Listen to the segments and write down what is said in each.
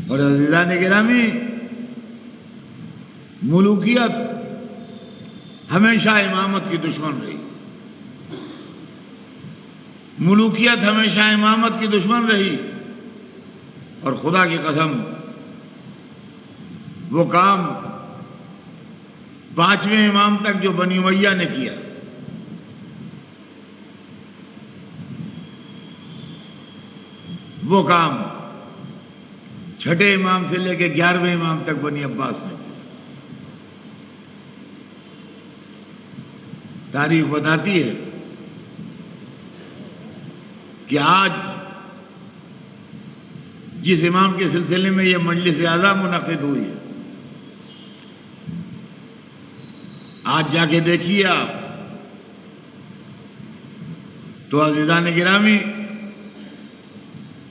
اور عزیزان گرامی، ملوکیت ہمیشہ امامت کی دشمن رہی، ملوکیت ہمیشہ امامت کی دشمن رہی، اور خدا کی قسم وہ کام 5ویں امام تک جو بنی امیہ نے کیا، وہ کام 6ٹھے امام سے لے کے 11ویں امام تک بنی عباس نے کیا۔ تاریخ بتاتی ہے کہ آج جس امام کے سلسلے میں یہ مجلس اعلیٰ منعقد ہوئی ہے، آج جا کے دیکھیے آپ تو عزیزان گرامی،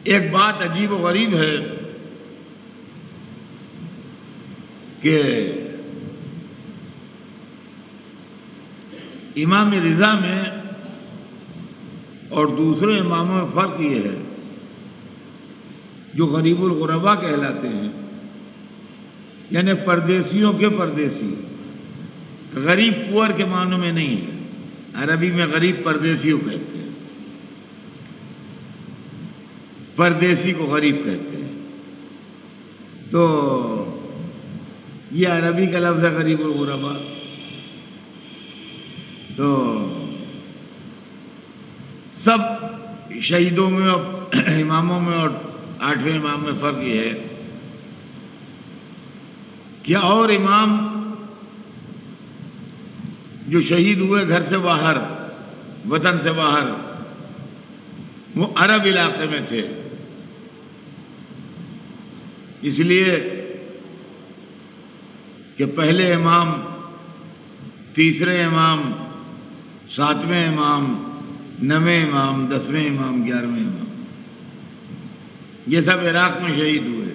ایک بات عجیب و غریب ہے کہ امام رضا میں اور دوسرے اماموں میں فرق یہ ہے، جو غریب الغربا کہلاتے ہیں، یعنی پردیسیوں کے پردیسی، غریب پور کے معنوں میں نہیں ہے، عربی میں غریب پردیسیوں کہتے ہیں، پردیسی کو غریب کہتے ہیں، تو یہ عربی کا لفظ ہے غریب الغربا۔ تو سب شہیدوں میں اور اماموں میں اور 8ویں امام میں فرق یہ ہے کہ اور امام جو شہید ہوئے گھر سے باہر، وطن سے باہر، وہ عرب علاقے میں تھے، اس لیے کہ پہلے امام، تیسرے امام، 7ویں امام، 9ویں امام، 10ویں امام، 11ویں امام، یہ سب عراق میں شہید ہوئے،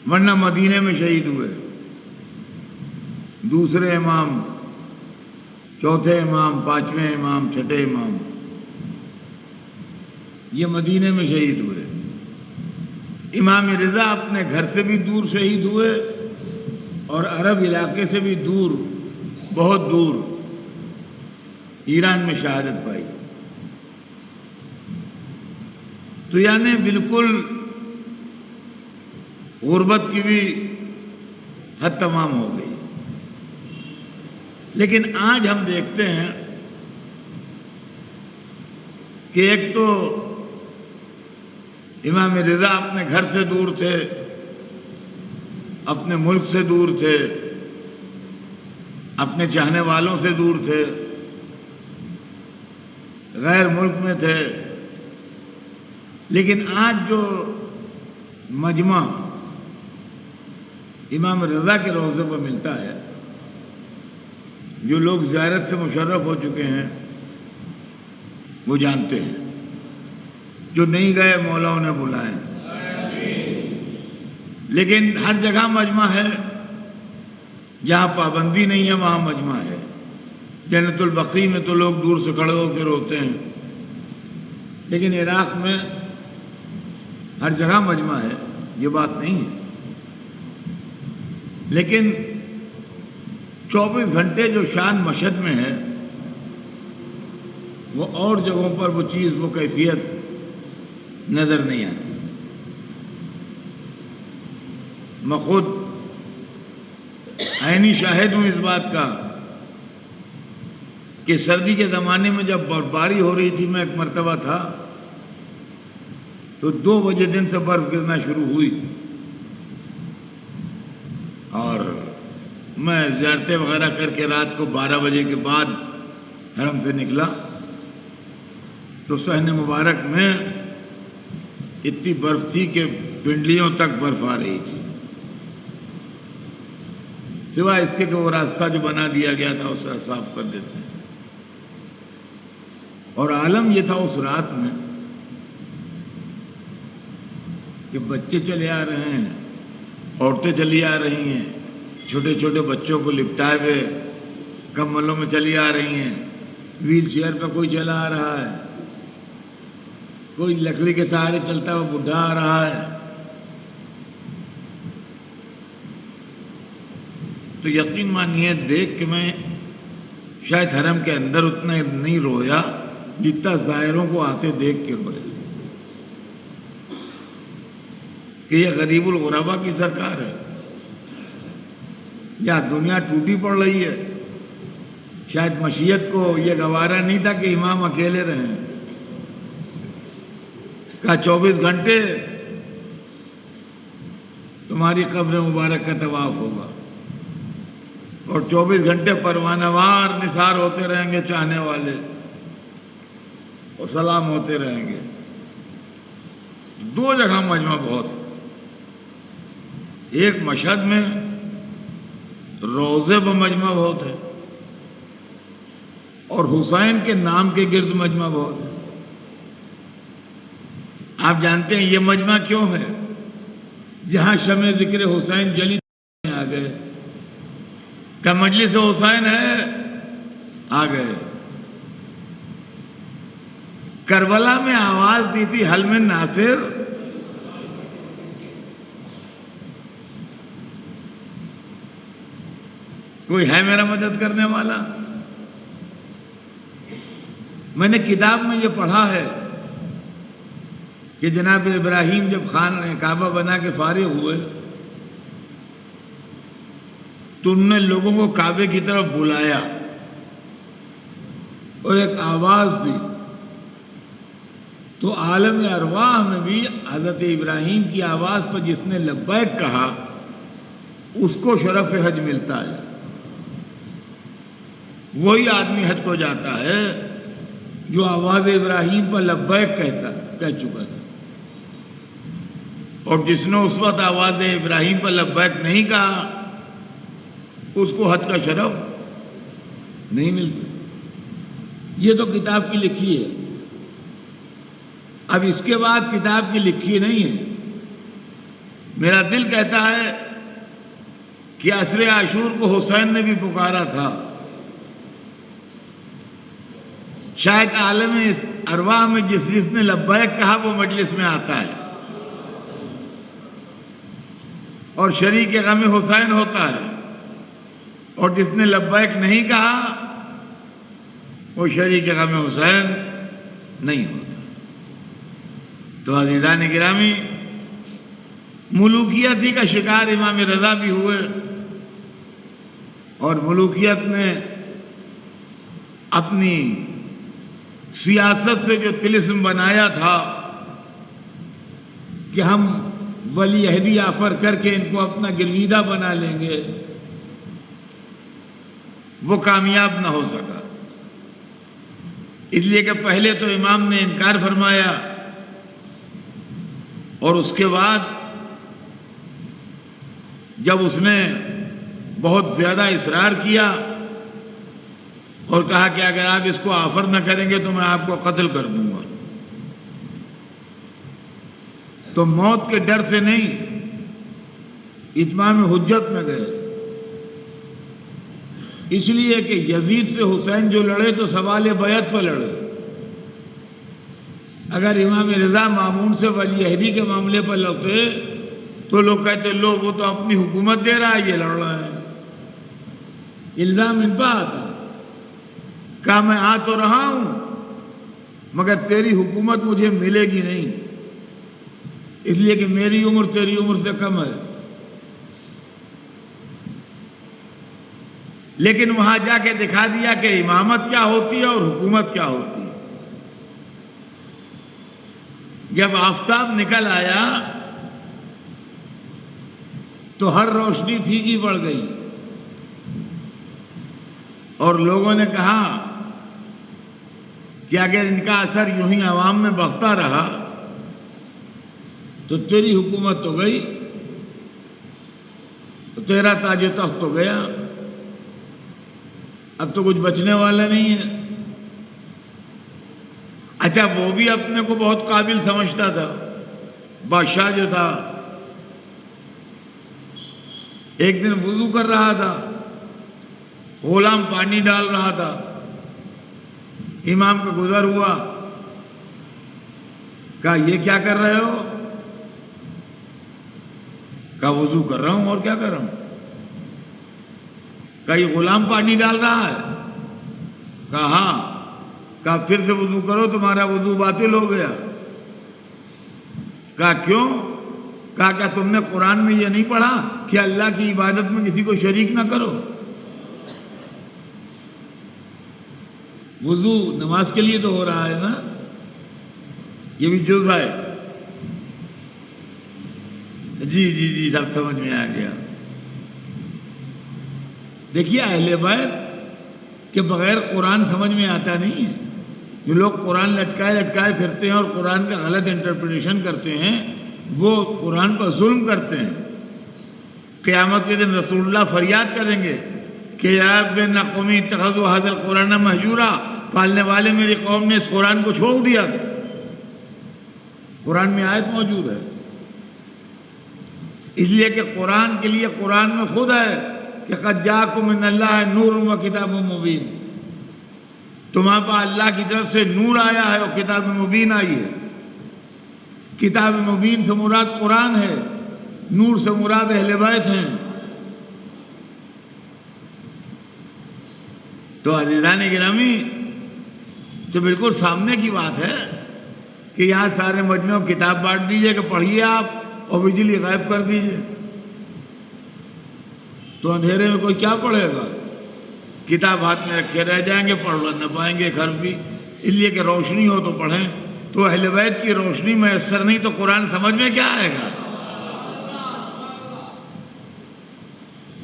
ورنہ مدینے میں شہید ہوئے۔ دوسرے امام، چوتھے امام، 5ویں امام، 6ٹھے امام، یہ مدینے میں شہید ہوئے۔ امام رضا اپنے گھر سے بھی دور شہید ہوئے اور عرب علاقے سے بھی دور، بہت دور، ایران میں شہادت پائی۔ تو یعنی بالکل غربت کی بھی حد تمام ہو گئی۔ لیکن آج ہم دیکھتے ہیں کہ ایک تو امام رضا اپنے گھر سے دور تھے، اپنے ملک سے دور تھے، اپنے چاہنے والوں سے دور تھے، غیر ملک میں تھے، لیکن آج جو مجمع امام رضا کے روضے پر ملتا ہے، جو لوگ زیارت سے مشرف ہو چکے ہیں وہ جانتے ہیں، جو نہیں گئے مولا انہیں بلائیں۔ لیکن ہر جگہ مجمع ہے، جہاں پابندی نہیں ہے وہاں مجمع ہے۔ جنت البقیع میں تو لوگ دور سے کھڑے ہو کے روتے ہیں، لیکن عراق میں ہر جگہ مجمع ہے، یہ بات نہیں ہے۔ لیکن 24 گھنٹے جو شان مشہد میں ہے، وہ اور جگہوں پر وہ چیز، وہ کیفیت نظر نہیں آتی۔ میں خود عینی شاہد ہوں اس بات کا کہ سردی کے زمانے میں جب برفباری ہو رہی تھی، میں ایک مرتبہ تھا تو 2 بجے دن سے برف گرنا شروع ہوئی، اور میں زیارتیں وغیرہ کر کے رات کو 12 بجے کے بعد حرم سے نکلا تو صحن مبارک میں اتنی برف تھی کہ پنڈلیوں تک برف آ رہی تھی، سوائے اس کے کہ وہ راستہ جو بنا دیا گیا تھا اسے صاف کر دیتے ہیں۔ اور عالم یہ تھا اس رات میں کہ بچے چلے آ رہے ہیں، عورتیں چلی آ رہی ہیں، چھوٹے چھوٹے بچوں کو لپٹائے ہوئے کمبلوں میں چلی آ رہی ہیں، ویل چیئر پہ کوئی چلا آ رہا ہے، کوئی لکڑی کے سہارے چلتا ہوا بڈھا آ رہا ہے، تو یقین مانیے دیکھ کے میں شاید حرم کے اندر اتنا نہیں رویا جتنا زائروں کو آتے دیکھ کے رویا کہ یہ غریب الغربا کی سرکار ہے یا دنیا ٹوٹی پڑ رہی ہے۔ شاید مشیت کو یہ گوارا نہیں تھا کہ امام اکیلے رہیں، کہا 24 گھنٹے تمہاری قبر مبارک کا طواف ہوگا اور 24 گھنٹے پروانہ وار نثار ہوتے رہیں گے چاہنے والے اور سلام ہوتے رہیں گے۔ دو جگہ مجمع بہت ہے، ایک مشہد میں روضے پر مجمع بہت ہے اور حسین کے نام کے گرد مجمع بہت ہے۔ آپ جانتے ہیں یہ مجمع کیوں ہے؟ جہاں شمع ذکر حسین جلی آ گئے، کہ مجلس حسین ہے، آ گئے۔ کربلا میں آواز دی تھی حل من ناصر، کوئی ہے میرا مدد کرنے والا؟ میں نے کتاب میں یہ پڑھا ہے کہ جناب ابراہیم جب خانہ کعبہ بنا کے فارغ ہوئے تو انہوں نے لوگوں کو کعبے کی طرف بلایا اور ایک آواز دی، تو عالم ارواح میں بھی حضرت ابراہیم کی آواز پر جس نے لبیک کہا اس کو شرف حج ملتا ہے، وہی آدمی حج کو جاتا ہے جو آواز ابراہیم پر لبیک کہہ چکا تھا، اور جس نے اس وقت آواز ابراہیم پر لبیک نہیں کہا اس کو حج کا شرف نہیں ملتا۔ یہ تو کتاب کی لکھی ہے، اب اس کے بعد کتاب کی لکھی نہیں ہے۔ میرا دل کہتا ہے کہ عصر عاشور کو حسین نے بھی پکارا تھا، شاید عالم ارواح میں جس نے لبیک کہا وہ مجلس میں آتا ہے اور شریک غم حسین ہوتا ہے، اور جس نے لبیک نہیں کہا وہ شریک غم حسین نہیں ہوتا۔ تو عزیزان گرامی، ملوکیت ہی کا شکار امام رضا بھی ہوئے، اور ملوکیت نے اپنی سیاست سے جو طلسم بنایا تھا کہ ہم ولی عہدی آفر کر کے ان کو اپنا گرویدہ بنا لیں گے، وہ کامیاب نہ ہو سکا، اس لیے کہ پہلے تو امام نے انکار فرمایا اور اس کے بعد جب اس نے بہت زیادہ اصرار کیا اور کہا کہ اگر آپ اس کو آفر نہ کریں گے تو میں آپ کو قتل کر دوں گا، تو موت کے ڈر سے نہیں، اتمام حجت میں گئے، اس لیے کہ یزید سے حسین جو لڑے تو سوال بیعت پر لڑے۔ اگر امام رضا مامون سے ولی عہدی کے معاملے پر لڑتے تو لوگ کہتے لو وہ تو اپنی حکومت دے رہا ہے، یہ لڑ رہا ہے، الزام ان پہ آتا۔ کہا میں آ تو رہا ہوں مگر تیری حکومت مجھے ملے گی نہیں، اس لیے کہ میری عمر تیری عمر سے کم ہے۔ لیکن وہاں جا کے دکھا دیا کہ امامت کیا ہوتی ہے اور حکومت کیا ہوتی ہے۔ جب آفتاب نکل آیا تو ہر روشنی پھیکی پڑ گئی اور لوگوں نے کہا کہ اگر ان کا اثر یوں ہی عوام میں بڑھتا رہا تو تیری حکومت تو گئی، تو تیرا تاج و تخت تو گیا، اب تو کچھ بچنے والا نہیں ہے۔ اچھا وہ بھی اپنے کو بہت قابل سمجھتا تھا، بادشاہ جو تھا، ایک دن وضو کر رہا تھا، غلام پانی ڈال رہا تھا، امام کا گزر ہوا کہا یہ کیا کر رہے ہو؟ کہا وضو کر رہا ہوں، اور کیا کر رہا ہوں؟ کہا یہ غلام پانی ڈال رہا ہے؟ کہا ہاں۔ کہا پھر سے وضو کرو، تمہارا وضو باطل ہو گیا۔ کہا کیوں؟ کہا کیا تم نے قرآن میں یہ نہیں پڑھا کہ اللہ کی عبادت میں کسی کو شریک نہ کرو؟ وضو نماز کے لیے تو ہو رہا ہے نا، یہ بھی جز ہے۔ جی جی جی سب سمجھ میں آ گیا۔ دیکھیے اہل بیت کے بغیر قرآن سمجھ میں آتا نہیں ہے۔ جو لوگ قرآن لٹکائے لٹکائے پھرتے ہیں اور قرآن کا غلط انٹرپریٹیشن کرتے ہیں، وہ قرآن پر ظلم کرتے ہیں۔ قیامت کے دن رسول اللہ فریاد کریں گے کہ یا رب ان قومی اتخذوا ھذا القرآن مہجورا، پالنے والے میری قوم نے اس قرآن کو چھوڑ دیا۔ قرآن میں آیت موجود ہے، اس لیے کہ قرآن کے لیے قرآن میں خود ہے کہ قد جاءکم من اللہ نور و کتاب مبین، تمہارے پاس اللہ کی طرف سے نور آیا ہے اور کتاب مبین آئی ہے۔ کتاب مبین سے مراد قرآن ہے، نور سے مراد اہل بیت ہیں۔ تو عزیزان گرامی، تو بالکل سامنے کی بات ہے کہ یہاں سارے مجمع کتاب بانٹ دیجئے کہ پڑھیے آپ اور بجلی غائب کر دیجئے، تو اندھیرے میں کوئی کیا پڑھے گا؟ کتاب ہاتھ میں رکھے رہ جائیں گے، پڑھ نہ پائیں گے گھر بھی۔ اس لیے کہ روشنی ہو تو پڑھیں۔ تو اہل بیت کی روشنی میسر نہیں تو قرآن سمجھ میں کیا آئے گا؟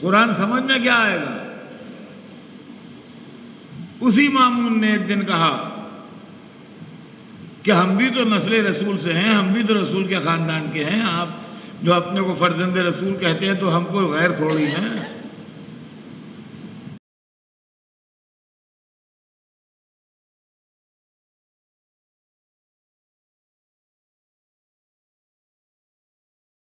قرآن سمجھ میں کیا آئے گا؟ اسی مامون نے ایک دن کہا کہ ہم بھی تو نسل رسول سے ہیں، ہم بھی تو رسول کے خاندان کے ہیں، آپ جو اپنے کو فرزند رسول کہتے ہیں تو ہم کو غیر تھوڑی ہیں۔